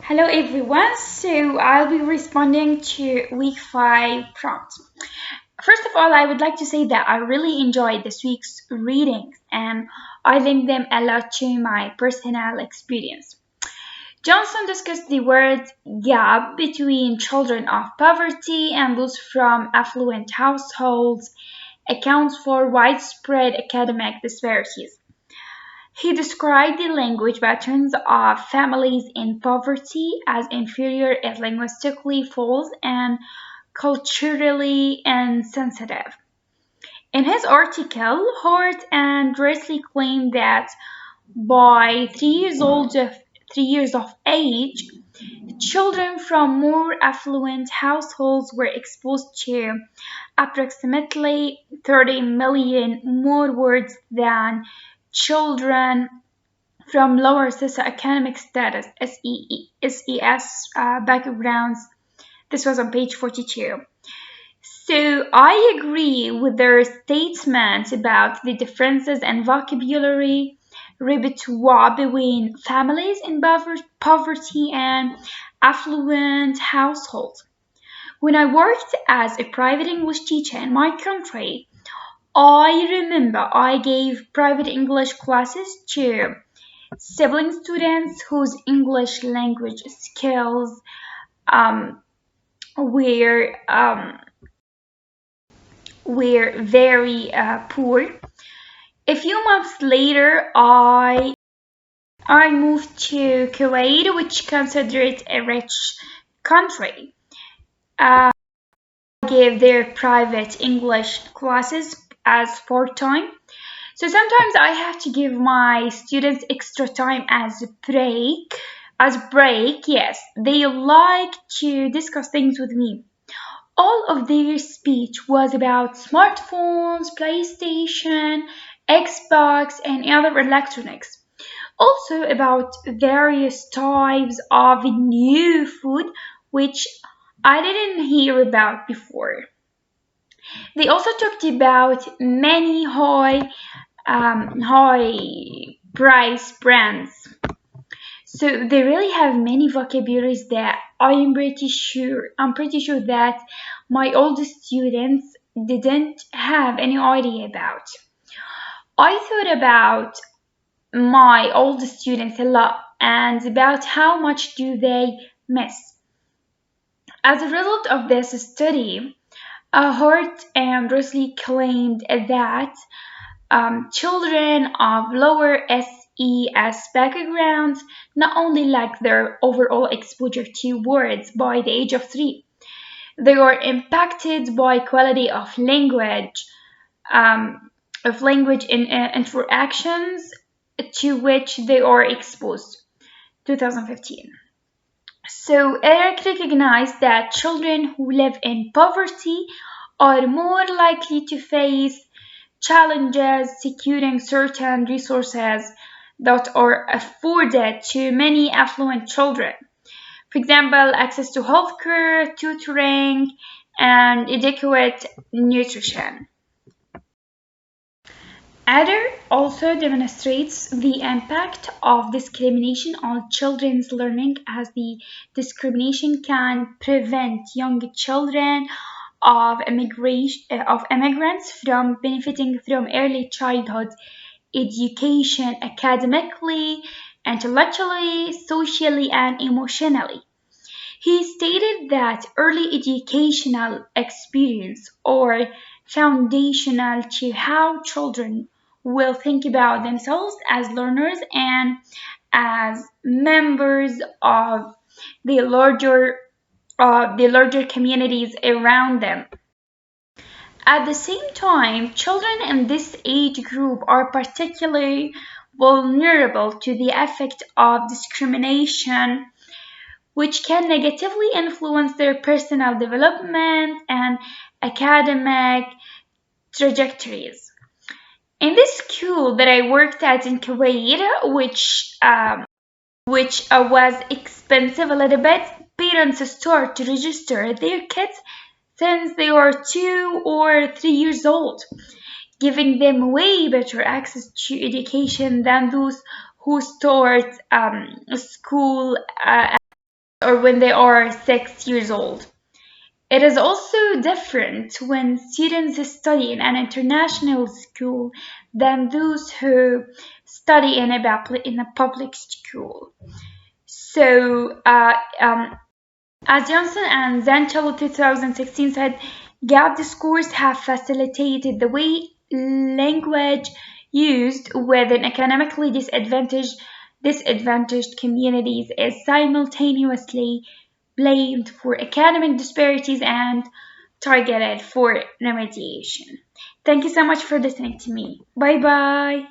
Hello everyone, so I'll be responding to week 5 prompt. First of all, I would like to say that I really enjoyed this week's readings and I linked them a lot to my personal experience. Johnson discussed the word gap between children of poverty and those from affluent households accounts for widespread academic disparities. He described the language patterns of families in poverty as inferior, linguistically false, and culturally insensitive. In his article, Hort and Dressley claimed that by 3 years of age, children from more affluent households were exposed to approximately 30 million more words than children from lower socioeconomic status SES backgrounds. This was on page 42. So I agree with their statement about the differences in vocabulary repertoire between families in poverty and affluent households. When I worked as a private English teacher in my country, I remember I gave private English classes to sibling students whose English language skills um, were were very poor. A few months later, I moved to Kuwait, which considered a rich country. I gave their private English classes as part-time. So sometimes I have to give my students extra time as a break. As a break, yes, they like to discuss things with me. All of their speech was about smartphones, PlayStation, Xbox, and other electronics. Also about various types of new food which I didn't hear about before. They also talked about many high price brands. So they really have many vocabularies that I'm pretty sure that my old students didn't have any idea about. I thought about my old students a lot and about how much do they miss. As a result of this study, Hort and Rosley claimed that children of lower SES backgrounds not only lack their overall exposure to words by the age of 3, they are impacted by quality of language in interactions to which they are exposed. 2015. So Eric recognized that children who live in poverty are more likely to face challenges securing certain resources that are afforded to many affluent children. For example, access to healthcare, tutoring, and adequate nutrition. Adder also demonstrates the impact of discrimination on children's learning as the discrimination can prevent young children of immigrants from benefiting from early childhood education academically, intellectually, socially, and emotionally. He stated that early educational experience are foundational to how children will think about themselves as learners and as members of the larger communities around them. At the same time, children in this age group are particularly vulnerable to the effect of discrimination, which can negatively influence their personal development and academic trajectories. In this school that I worked at in Kuwait, which was expensive a little bit, parents start to register their kids since they are 2 or 3 years old, giving them way better access to education than those who start school or when they are 6 years old. It is also different when students study in an international school than those who study in a public school. So, as Johnson and Zanchel 2016 said, gap scores have facilitated the way language used within academically disadvantaged communities is simultaneously blamed for academic disparities and targeted for remediation. Thank you so much for listening to me. Bye bye.